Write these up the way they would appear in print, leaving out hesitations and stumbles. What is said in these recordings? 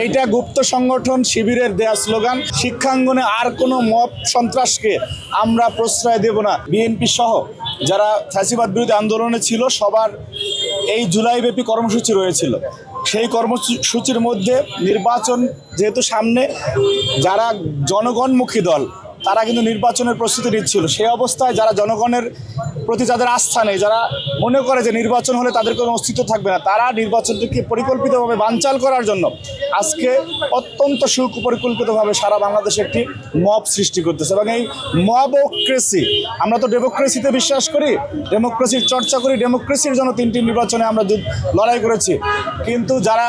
এইটা গুপ্ত সংগঠন শিবিরের দেয়া স্লোগান। শিক্ষাঙ্গনে আর কোনো মব সন্ত্রাসকে আমরা প্রশ্রয় দেব না। বিএনপি সহ যারা ফ্যাসিবাদ বিরোধী আন্দোলনে ছিল সবার এই জুলাইব্যাপী কর্মসূচি রয়েছিল। সেই কর্মসূচির মধ্যে নির্বাচন যেহেতু সামনে, যারা জনগণমুখী দল তারা কিন্তু নির্বাচনের প্রস্তুতি নিচ্ছিল। সেই অবস্থায় যারা জনগণের প্রতি যাদের আস্থা নেই, যারা মনে করে যে নির্বাচন হলে তাদের কোনো অস্তিত্ব থাকবে না, তারা নির্বাচনটিকে পরিকল্পিতভাবে বানচাল করার জন্য আজকে অত্যন্ত সুপরিকল্পিতভাবে সারা বাংলাদেশে একটি মব সৃষ্টি করতেছে। এবং এই মবক্রেসি, আমরা তো ডেমোক্রেসিতে বিশ্বাস করি, ডেমোক্রেসির চর্চা করি, ডেমোক্রেসির জন্য 3টি নির্বাচনে আমরা লড়াই করেছি। কিন্তু যারা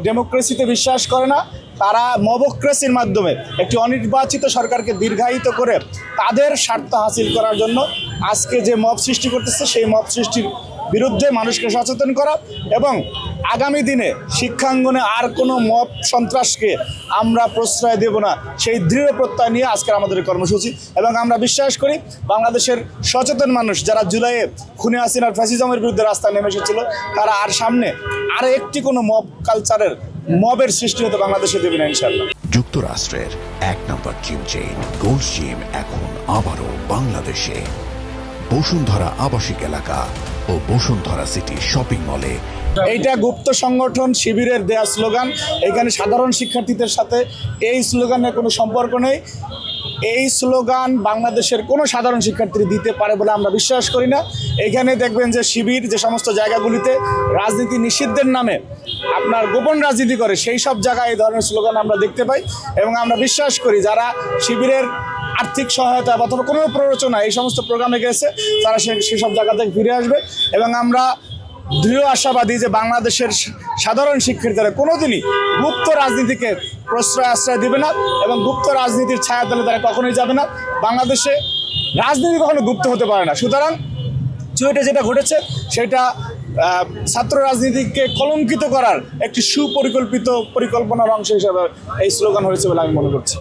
ডেমোক্রেসিতে বিশ্বাস করে না, তারা মবক্রেসির মাধ্যমে একটি অনির্বাচিত সরকারকে দীর্ঘায়িত করে তাদের স্বার্থ হাসিল করার জন্য আজকে যে মব সৃষ্টি করতেছে, সেই মব সৃষ্টির বিরুদ্ধে মানুষকে সচেতন করা এবং আগামী দিনে শিক্ষাঙ্গনে আর কোনো মব সন্ত্রাসকে আমরা প্রশ্রয় দেব না, সেই দৃঢ় প্রত্যয় নিয়ে আজকের আমাদের কর্মসূচি। এবং আমরা বিশ্বাস করি বাংলাদেশের সচেতন মানুষ যারা জুলাইয়ে খুনে হাসিনার ফ্যাসিজমের বিরুদ্ধে রাস্তায় নেমে এসেছিল, তারা আর সামনে আর একটি কোনো মব কালচারের মবের সৃষ্টি হতে বাংলাদেশে দেবে না ইনশাআল্লাহ। যুক্তরাষ্ট্রের 1 নম্বর জিম চেইন গোল্ড জিম এখন আবারও বাংলাদেশে। বসুন্ধরা আবাসিক এলাকা ও বসুন্ধরা সিটি শপিং মলে। এইটা গুপ্ত সংগঠন শিবিরের দেয়া স্লোগান। এখানে সাধারণ শিক্ষার্থীদের সাথে এই স্লোগানের কোনো সম্পর্ক নেই। এই স্লোগান বাংলাদেশের কোনো সাধারণ শিক্ষার্থী দিতে পারে বলে আমরা বিশ্বাস করি না। এখানে দেখবেন যে শিবির যে সমস্ত জায়গাগুলিতে রাজনীতি নিষিদ্ধের নামে আপনার গোপন রাজনীতি করে, সেই সব জায়গায় এই ধরনের স্লোগান আমরা দেখতে পাই। এবং আমরা বিশ্বাস করি যারা শিবিরের আর্থিক সহায়তা অথবা কোনো প্ররোচনা এই সমস্ত প্রোগ্রামে গেছে, তারা সেসব জায়গা থেকে ফিরে আসবে। এবং আমরা দৃঢ় আশাবাদী যে বাংলাদেশের সাধারণ শিক্ষার্থীরা কোনোদিনই গুপ্ত রাজনীতিকে আশ্রয় দেবে না এবং গুপ্ত রাজনীতির ছায়াতলে তারা কখনোই যাবে না। বাংলাদেশে রাজনীতি কখনো গুপ্ত হতে পারে না। সুতরাং চুয়েটে যেটা ঘটেছে সেটা ছাত্র রাজনীতিকে কলঙ্কিত করার একটি সুপরিকল্পিত পরিকল্পনার অংশ হিসাবে এই স্লোগান হয়েছে বলে আমি মনে করছি।